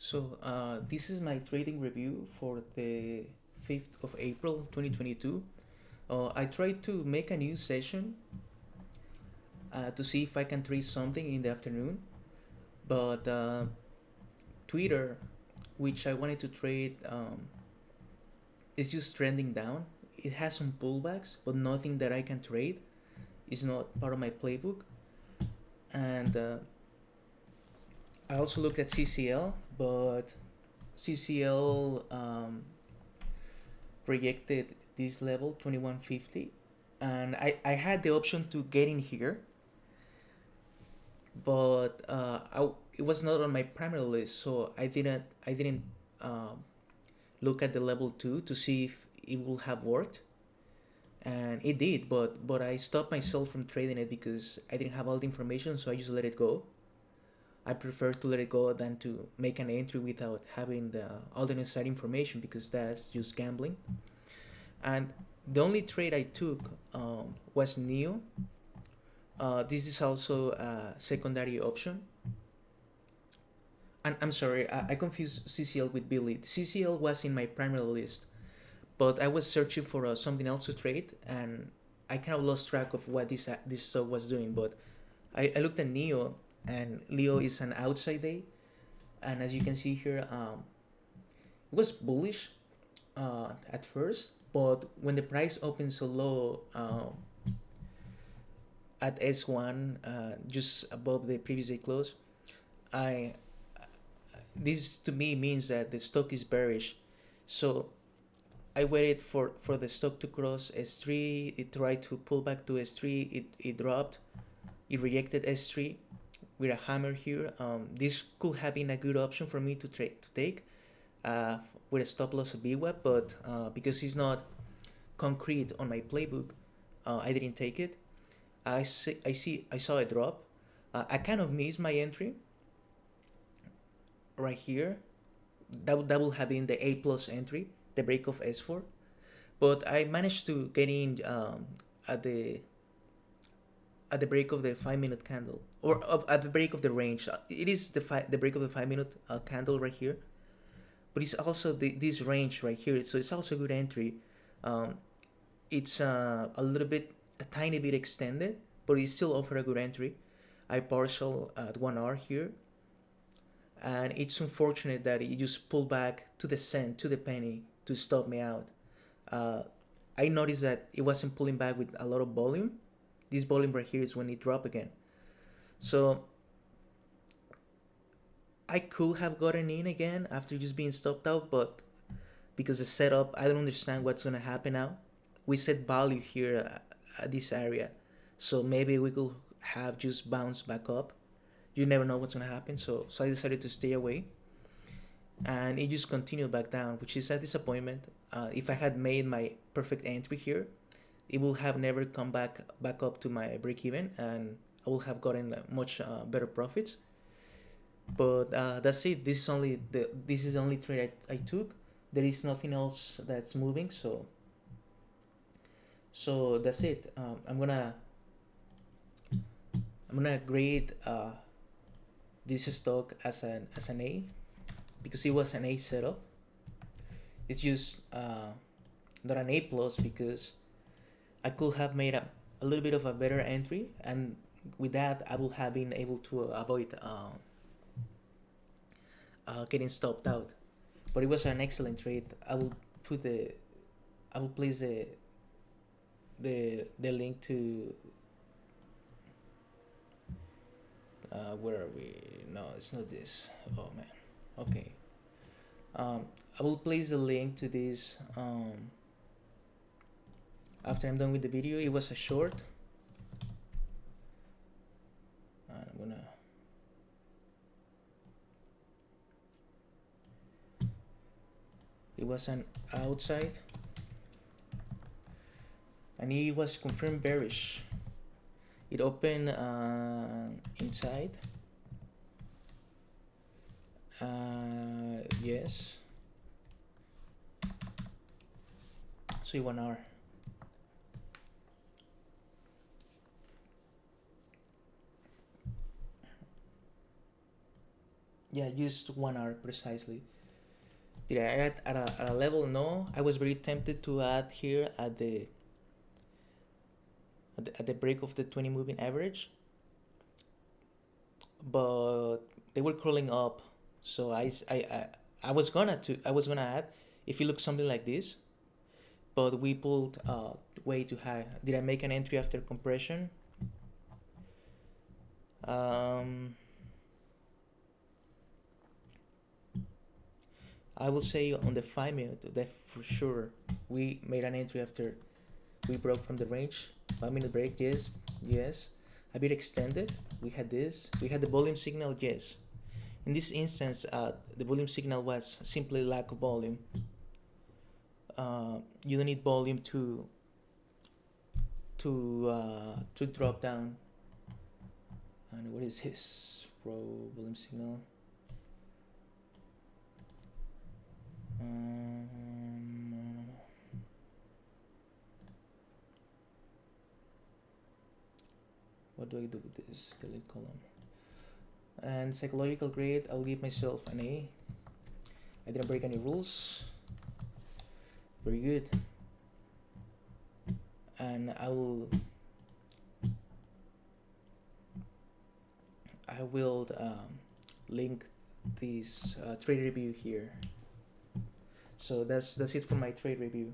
This is my trading review for the 5th of April 2022. I tried to make a new session to see if I can trade something in the afternoon, but Twitter, which I wanted to trade, is just trending down. It has some pullbacks, but nothing that I can trade. It's not part of my playbook. And I also looked at CCL, but CCL rejected this level 2150, and I had the option to get in here, but it was not on my primary list, so I didn't look at the level 2 to see if it will have worked, and it did, but I stopped myself from trading it because I didn't have all the information, so I just let it go. I prefer to let it go than to make an entry without having all the necessary information, because that's just gambling. And the only trade I took was NEO. This is also a secondary option. And I'm sorry, I confused CCL with Billy. CCL was in my primary list, but I was searching for something else to trade, and I kind of lost track of what this stock was doing. But I looked at NEO, and Leo is an outside day, and as you can see here, it was bullish at first, but when the price opened so low at S1, just above the previous day close, I this to me means that the stock is bearish. So I waited for the stock to cross S3. It tried to pull back to S3. It dropped. It rejected S3 with a hammer here. This could have been a good option for me to take with a stop loss of VWAP, but because it's not concrete on my playbook, I didn't take it. I saw a drop. I kind of missed my entry right here. That will have been the A plus entry, the break of S4, but I managed to get in at the break of the 5 minute candle, or at the break of the range. It is the break of the 5 minute candle right here, but it's also this range right here. So it's also a good entry. It's a tiny bit extended, but it still offer a good entry. I partial at 1 hour here, and it's unfortunate that it just pulled back to the cent, to the penny, to stop me out. I noticed that it wasn't pulling back with a lot of volume. This volume right here is when it dropped again. So I could have gotten in again after just being stopped out, but because the setup, I don't understand what's gonna happen now. We set value here at this area, so maybe we could have just bounced back up. You never know what's gonna happen, so I decided to stay away, and it just continued back down, which is a disappointment. If I had made my perfect entry here, it will have never come back up to my break even, and I will have gotten much better profits. But that's it. This is the only trade I took. There is nothing else that's moving, so that's it. I'm gonna grade this stock as an A, because it was an A setup. It's just not an A plus, because I could have made a little bit of a better entry, and with that I would have been able to avoid getting stopped out. But it was an excellent trade. I will place the link to where are we? No, it's not this. Oh man. Okay. I will place the link to this after I'm done with the video. It was a short. I'm gonna. It was an outside, and it was confirmed bearish. It opened inside. Yes. So 1 hour. Yeah, just 1 hour precisely. Did I add at a level? No. I was very tempted to add here at the break of the 20 moving average, but they were crawling up, so I was gonna add if it looks something like this, but we pulled way too high. Did I make an entry after compression? Um, I will say on the 5 minute that for sure we made an entry after we broke from the range. 5 minute break, yes, yes. A bit extended. We had this. We had the volume signal, yes. In this instance, the volume signal was simply lack of volume. You don't need volume to drop down. And what is his row volume signal? What do I do with this? Delete column. And psychological grade, I'll give myself an A. I didn't break any rules. Very good. And I will link this trade review here. So that's it for my trade review.